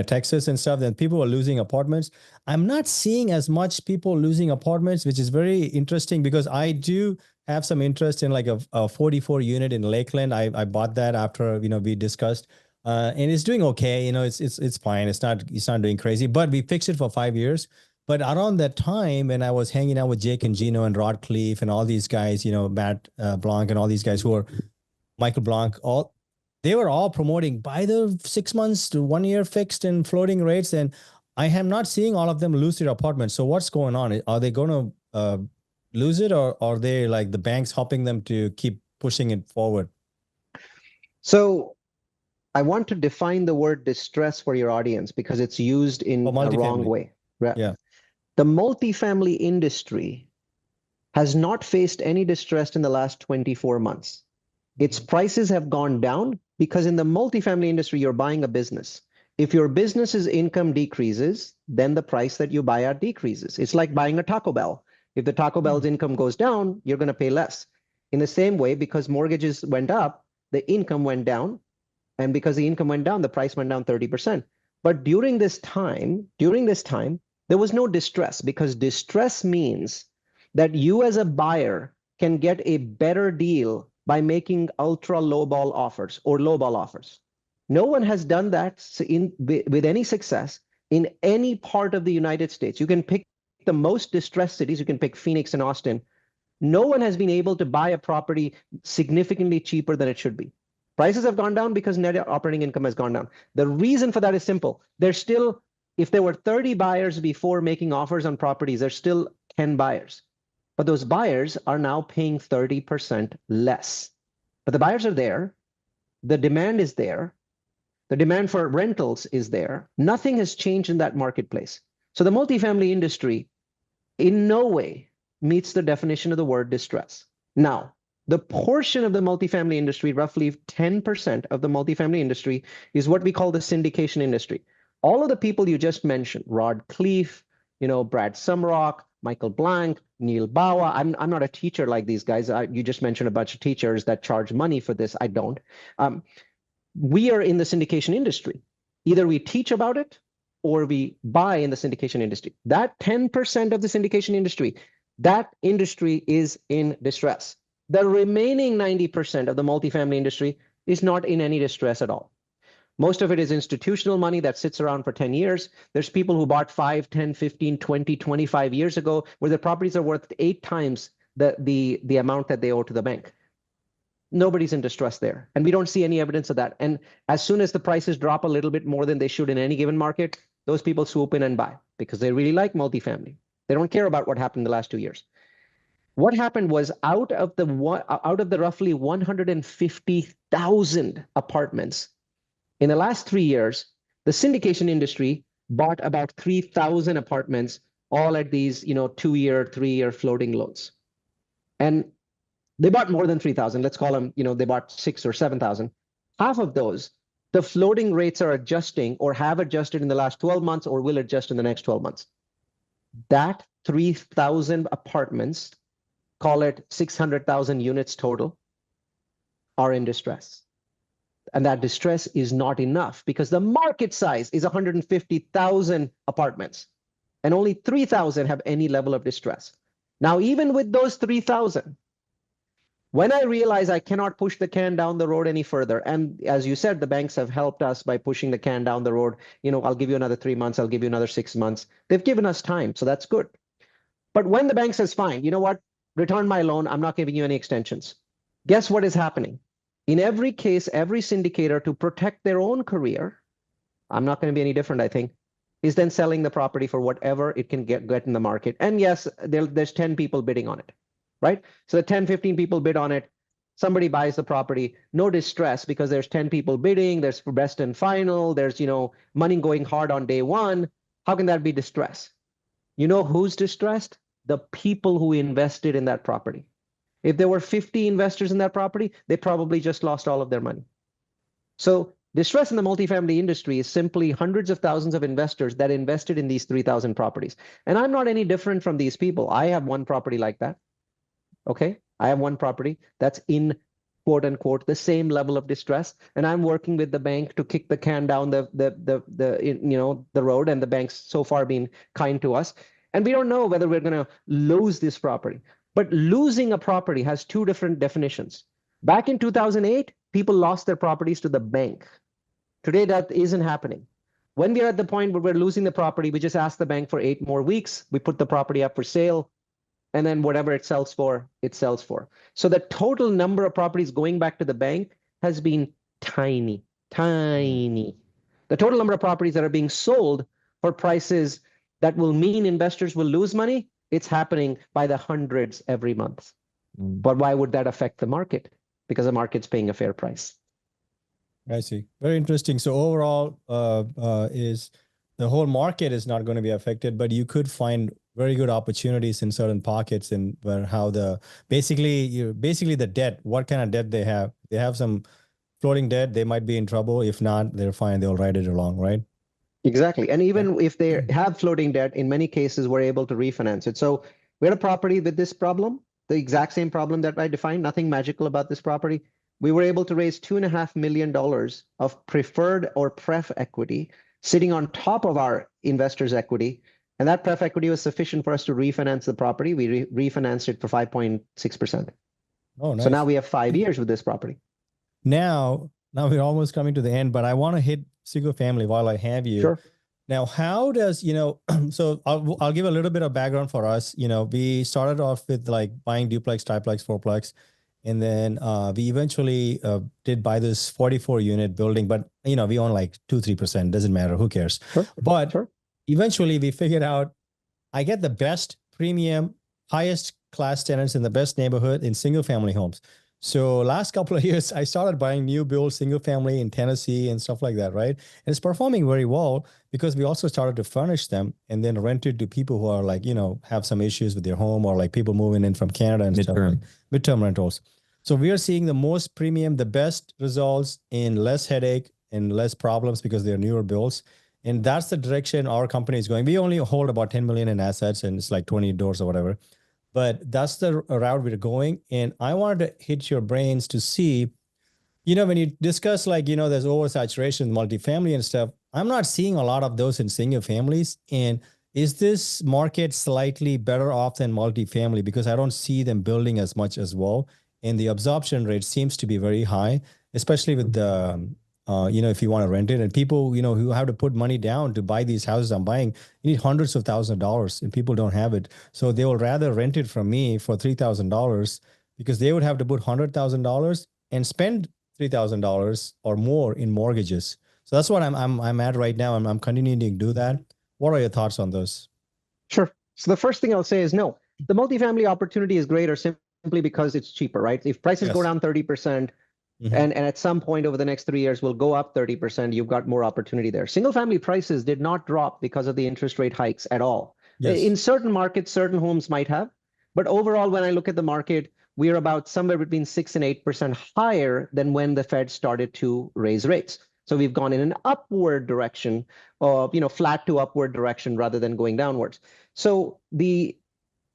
A: Texas and stuff. Then people were losing apartments. I'm not seeing as much people losing apartments, which is very interesting because I do have some interest in like a 44 unit in Lakeland. I bought that after we discussed. And it's doing okay. It's fine. It's not doing crazy, but we fixed it for 5 years. But around that time, when I was hanging out with Jake and Gino and Rod Cleef and all these guys, Matt Blanc and all these guys who are Michael Blanc, they were all promoting buy the 6 months to 1 year fixed and floating rates. And I am not seeing all of them lose their apartments. So what's going on? Are they going to lose it, or are they like the banks helping them to keep pushing it forward?
B: So I want to define the word distress for your audience because it's used in a wrong way. Right?
A: Yeah.
B: The multifamily industry has not faced any distress in the last 24 months. Its prices have gone down because in the multifamily industry, you're buying a business. If your business's income decreases, then the price that you buy at decreases. It's like buying a Taco Bell. If the Taco Bell's income goes down, you're going to pay less. In the same way, because mortgages went up, the income went down. And because the income went down, the price went down 30%. But during this time, there was no distress, because distress means that you as a buyer can get a better deal by making ultra lowball offers or lowball offers. No one has done that with any success in any part of the United States. You can pick the most distressed cities. You can pick Phoenix and Austin. No one has been able to buy a property significantly cheaper than it should be. Prices have gone down because net operating income has gone down. The reason for that is simple. There's still, if there were 30 buyers before making offers on properties, there's still 10 buyers. But those buyers are now paying 30% less. But the buyers are there. The demand is there. The demand for rentals is there. Nothing has changed in that marketplace. So the multifamily industry in no way meets the definition of the word distress. Now, the portion of the multifamily industry, roughly 10% of the multifamily industry, is what we call the syndication industry. All of the people you just mentioned, Rod Cleef, Brad Sumrock, Michael Blanc, Neal Bawa. I'm not a teacher like these guys. You just mentioned a bunch of teachers that charge money for this. I don't. We are in the syndication industry. Either we teach about it or we buy in the syndication industry. That 10% of the syndication industry, that industry is in distress. The remaining 90% of the multifamily industry is not in any distress at all. Most of it is institutional money that sits around for 10 years. There's people who bought 5, 10, 15, 20, 25 years ago where their properties are worth 8 times the amount that they owe to the bank. Nobody's in distress there. And we don't see any evidence of that. And as soon as the prices drop a little bit more than they should in any given market, those people swoop in and buy because they really like multifamily. They don't care about what happened in the last 2 years. What happened was out of the roughly 150,000 apartments in the last 3 years, the syndication industry bought about 3,000 apartments, all at these 2-year, 3-year floating loans. And they bought more than 3,000. Let's call them, they bought 6,000 or 7,000. Half of those, the floating rates are adjusting or have adjusted in the last 12 months or will adjust in the next 12 months. That 3,000 apartments, call it 600,000 units total, are in distress. And that distress is not enough because the market size is 150,000 apartments and only 3,000 have any level of distress. Now, even with those 3,000, when I realize I cannot push the can down the road any further, and as you said, the banks have helped us by pushing the can down the road, I'll give you another 3 months, I'll give you another 6 months. They've given us time, so that's good. But when the bank says, fine, you know what? Return my loan. I'm not giving you any extensions. Guess what is happening? In every case, every syndicator, to protect their own career, I'm not going to be any different, I think, is then selling the property for whatever it can get in the market. And yes, there's 10 people bidding on it, right? So the 10, 15 people bid on it. Somebody buys the property, no distress because there's 10 people bidding, there's best and final, there's, money going hard on day one. How can that be distress? You know who's distressed? The people who invested in that property. If there were 50 investors in that property, they probably just lost all of their money. So distress in the multifamily industry is simply hundreds of thousands of investors that invested in these 3,000 properties. And I'm not any different from these people. I have one property like that. Okay. I have one property that's in quote unquote the same level of distress. And I'm working with the bank to kick the can down the road, and the bank's so far been kind to us. And we don't know whether we're going to lose this property. But losing a property has two different definitions. Back in 2008, people lost their properties to the bank. Today, that isn't happening. When we are at the point where we're losing the property, we just ask the bank for 8 more weeks. We put the property up for sale, and then whatever it sells for, it sells for. So the total number of properties going back to the bank has been tiny, tiny. The total number of properties that are being sold for prices that will mean investors will lose money, it's happening by the hundreds every month. But why would that affect the market? Because the market's paying a fair price.
A: I see. Very interesting. So overall, is the whole market is not going to be affected, but you could find very good opportunities in certain pockets, and where how basically the debt, what kind of debt they have. They have some floating debt, they might be in trouble. If not, they're fine. They'll ride it along, right?
B: Exactly. And even if they have floating debt, in many cases, we're able to refinance it. So we had a property with this problem, the exact same problem that I defined, nothing magical about this property. We were able to raise $2.5 million of preferred or pref equity sitting on top of our investors' equity. And that pref equity was sufficient for us to refinance the property. We refinanced it for 5.6%.
A: Oh, nice.
B: So now we have 5 years with this property.
A: Now we're almost coming to the end, but I want to hit single family while I have you.
B: Sure.
A: Now, how does, so I'll give a little bit of background for us. We started off with like buying duplex, triplex, fourplex. And then we eventually did buy this 44 unit building, but we own like 2-3%, doesn't matter, who cares.
B: Sure.
A: But
B: Sure.
A: Eventually we figured out I get the best premium, highest class tenants in the best neighborhood in single family homes. So last couple of years, I started buying new build single family in Tennessee and stuff like that, right? And it's performing very well because we also started to furnish them and then rent it to people who are like, have some issues with their home, or like people moving in from Canada and stuff. Midterm rentals. So we are seeing the most premium, the best results in less headache and less problems because they're newer builds. And that's the direction our company is going. We only hold about 10 million in assets, and it's like 20 doors or whatever. But that's the route we're going. And I wanted to hit your brains to see, when you discuss like, there's oversaturation, multifamily and stuff, I'm not seeing a lot of those in single families. And is this market slightly better off than multifamily? Because I don't see them building as much as well. And the absorption rate seems to be very high, especially with the, if you want to rent it, and people, who have to put money down to buy these houses I'm buying, you need hundreds of thousands of dollars, and people don't have it. So they will rather rent it from me for $3,000 because they would have to put $100,000 and spend $3,000 or more in mortgages. So that's what I'm at right now. I'm continuing to do that. What are your thoughts on this?
B: Sure. So the first thing I'll say is no, the multifamily opportunity is greater simply because it's cheaper, right? If prices go down 30%, and at some point over the next 3 years will go up 30%, you've got more opportunity there. Single family prices did not drop because of the interest rate hikes at all. Yes. In certain markets, certain homes might have, but overall, when I look at the market, we are about somewhere between 6 and 8% higher than when the Fed started to raise rates. So we've gone in an upward direction, flat to upward direction rather than going downwards. So the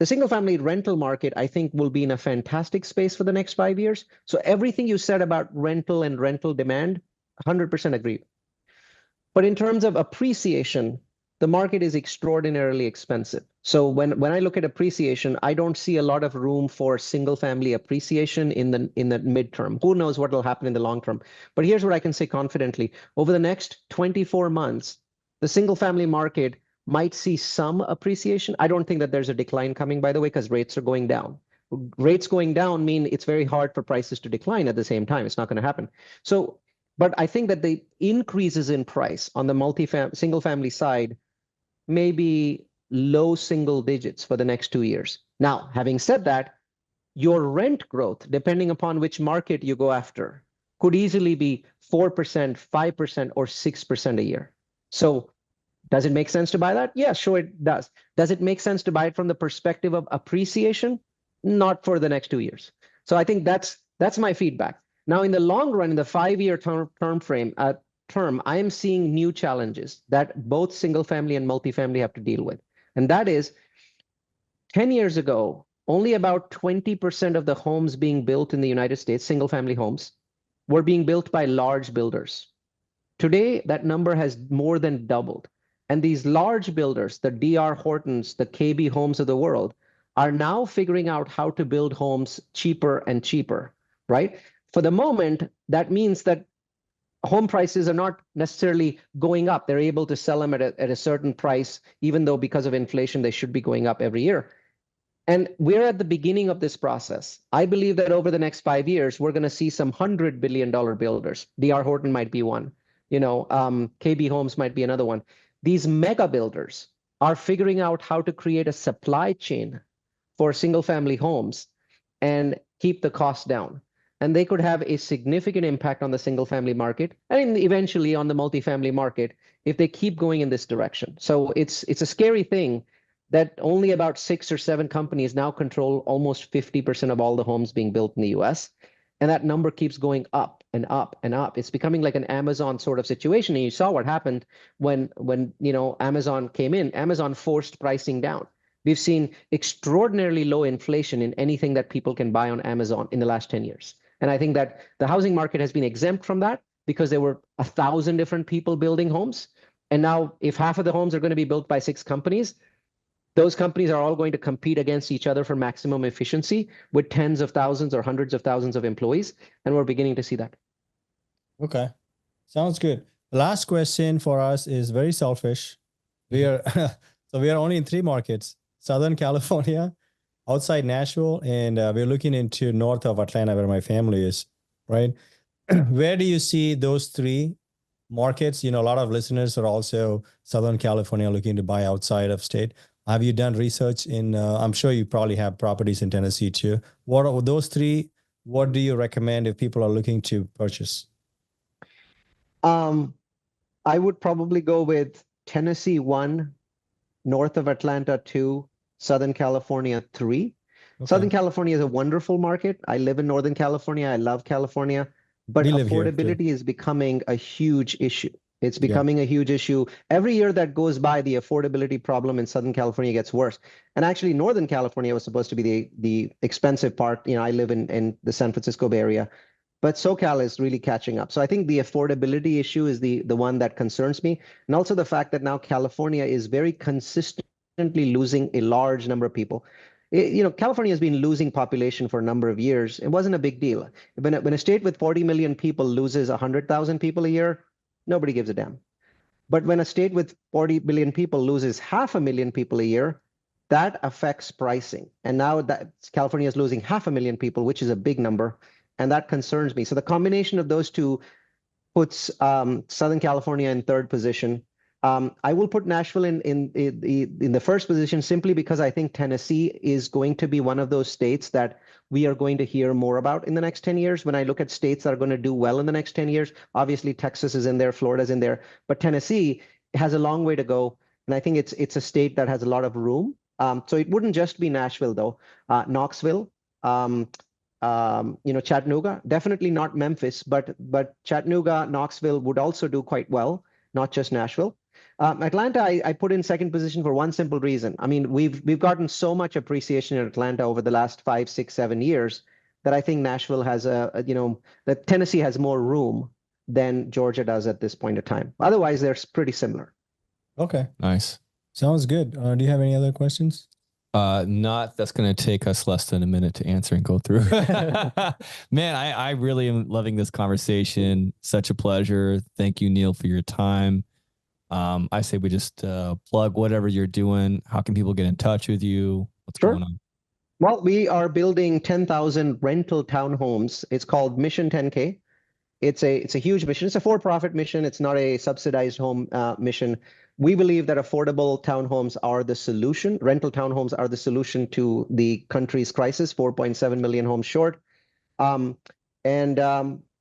B: single family rental market, I think, will be in a fantastic space for the next 5 years. So everything you said about rental and rental demand, 100% agree. But in terms of appreciation, the market is extraordinarily expensive. So when I look at appreciation, I don't see a lot of room for single family appreciation in the midterm. Who knows what will happen in the long term? But here's what I can say confidently. Over the next 24 months, the single family market might see some appreciation. I don't think that there's a decline coming, by the way, because rates are going down. Rates going down mean it's very hard for prices to decline at the same time. It's not going to happen. So, but I think that the increases in price on the single family side may be low single digits for the next 2 years. Now, having said that, your rent growth, depending upon which market you go after, could easily be 4%, 5%, or 6% a year. So does it make sense to buy that? Yeah, sure it does. Does it make sense to buy it from the perspective of appreciation? Not for the next 2 years. So I think that's my feedback. Now, in the long run, in the 5-year term frame, I am seeing new challenges that both single family and multifamily have to deal with. And that is 10 years ago, only about 20% of the homes being built in the United States, single family homes, were being built by large builders. Today, that number has more than doubled. And these large builders, the D.R. Hortons, the KB Homes of the world, are now figuring out how to build homes cheaper and cheaper, right? For the moment, that means that home prices are not necessarily going up. They're able to sell them at a certain price, even though because of inflation, they should be going up every year. And we're at the beginning of this process. I believe that over the next 5 years, we're going to see some $100 billion builders. D.R. Horton might be one. KB Homes might be another one. These mega builders are figuring out how to create a supply chain for single family homes and keep the cost down. And they could have a significant impact on the single family market and eventually on the multifamily market if they keep going in this direction. So it's a scary thing that only about 6 or 7 companies now control almost 50% of all the homes being built in the US. And that number keeps going up and up and up. It's becoming like an Amazon sort of situation. And you saw what happened when Amazon came in. Amazon forced pricing down. We've seen extraordinarily low inflation in anything that people can buy on Amazon in the last 10 years. And I think that the housing market has been exempt from that because there were 1,000 different people building homes. And now if half of the homes are going to be built by 6 companies, those companies are all going to compete against each other for maximum efficiency with tens of thousands or hundreds of thousands of employees. And we're beginning to see that.
A: Okay. Sounds good. The last question for us is very selfish. We are only in 3 markets: Southern California, outside Nashville, and we're looking into north of Atlanta where my family is, right? Where do you see those 3 markets? A lot of listeners are also Southern California looking to buy outside of state. Have you done research in, I'm sure you probably have properties in Tennessee too. What are those 3? What do you recommend if people are looking to purchase?
B: I would probably go with Tennessee 1, north of Atlanta 2, Southern California 3. Okay. Southern California is a wonderful market. I live in Northern California. I love California, but affordability is becoming a huge issue. It's becoming a huge issue. Every year that goes by, the affordability problem in Southern California gets worse. And actually, Northern California was supposed to be the expensive part. I live in the San Francisco Bay Area, but SoCal is really catching up. So I think the affordability issue is the one that concerns me. And also the fact that now California is very consistently losing a large number of people. California has been losing population for a number of years. It wasn't a big deal. When a state with 40 million people loses 100,000 people a year, nobody gives a damn. But when a state with 40 million people loses 500,000 people a year, that affects pricing. And now that California is losing 500,000 people, which is a big number, and that concerns me. So the combination of those two puts Southern California in 3rd position. I will put Nashville in the 1st position simply because I think Tennessee is going to be one of those states that we are going to hear more about in the next 10 years. When I look at states that are going to do well in the next 10 years, obviously Texas is in there, Florida's in there, but Tennessee has a long way to go. And I think it's a state that has a lot of room. So it wouldn't just be Nashville though. Knoxville, Chattanooga, definitely not Memphis, but Chattanooga, Knoxville would also do quite well, not just Nashville. Atlanta, I put in 2nd position for one simple reason. I mean, we've gotten so much appreciation in Atlanta over the last 5, 6, 7 years that I think Nashville has that Tennessee has more room than Georgia does at this point of time. Otherwise, they're pretty similar.
A: Okay.
C: Nice.
A: Sounds good. Do you have any other questions?
C: That's going to take us less than a minute to answer and go through. Man, I really am loving this conversation. Such a pleasure. Thank you, Neal, for your time. I say we just plug whatever you're doing. How can people get in touch with you? What's
B: Sure.
C: going on?
B: Well, we are building 10,000 rental townhomes. It's called Mission 10K. It's a huge mission. It's a for-profit mission. It's not a subsidized home mission. We believe that affordable townhomes are the solution. Rental townhomes are the solution to the country's crisis, 4.7 million homes short. And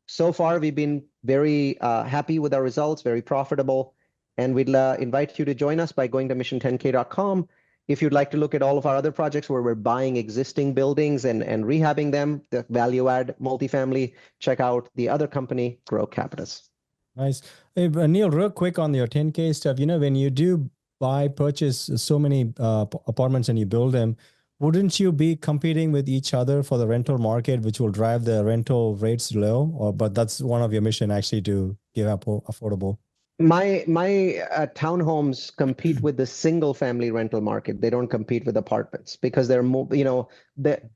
B: so far, we've been very happy with our results, very profitable. And we'd invite you to join us by going to mission10k.com. If you'd like to look at all of our other projects where we're buying existing buildings and rehabbing them, the value add multifamily, check out the other company, Grow Capitus.
A: Nice. Hey, Neal, real quick on your 10K stuff, when you do purchase so many apartments and you build them, wouldn't you be competing with each other for the rental market, which will drive the rental rates low? But that's one of your mission, actually, to give up affordable.
B: My townhomes compete with the single family rental market. They don't compete with apartments because they're more,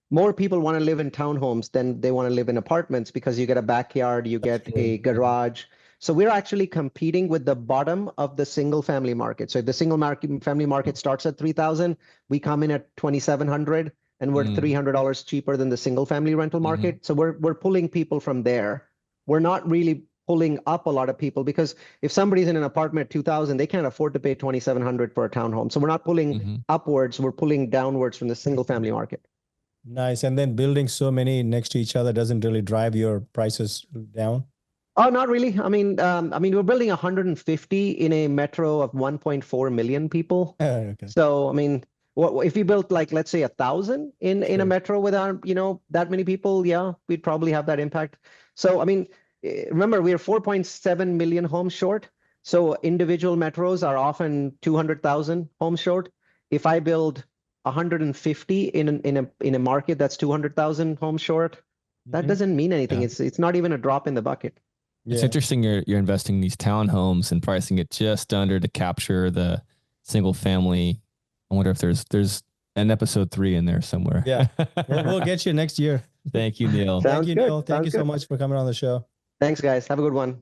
B: more people want to live in townhomes than they want to live in apartments because you get a backyard, you get a garage. So we're actually competing with the bottom of the single family market. So if the family market starts at 3,000, we come in at 2,700 and we're $300 cheaper than the single family rental market. So we're pulling people from there. We're not really pulling up a lot of people because if somebody's in an apartment at 2,000, they can't afford to pay 2,700 for a townhome. So we're not pulling upwards, we're pulling downwards from the single family market.
A: Nice. And then building so many next to each other doesn't really drive your prices down?
B: Oh, not really. I mean, we're building 150 in a metro of 1.4 million people.
A: Okay.
B: So, I mean, if we built like, let's say 1,000 in a metro without, that many people, yeah, we'd probably have that impact. So, I mean, remember, we are 4.7 million homes short. So individual metros are often 200,000 homes short. If I build 150 in a market that's 200,000 homes short, that doesn't mean anything.
C: Yeah.
B: It's not even a drop in the bucket.
C: It's interesting you're investing in these townhomes and pricing it just under to capture the single family. I wonder if there's an episode 3 in there somewhere.
A: Yeah. We'll get you next year.
C: Thank you, Neal.
A: Thank you,
B: good.
A: Neal. Thank
B: Sounds
A: you so
B: good.
A: much for coming on the show.
B: Thanks, guys. Have a good one.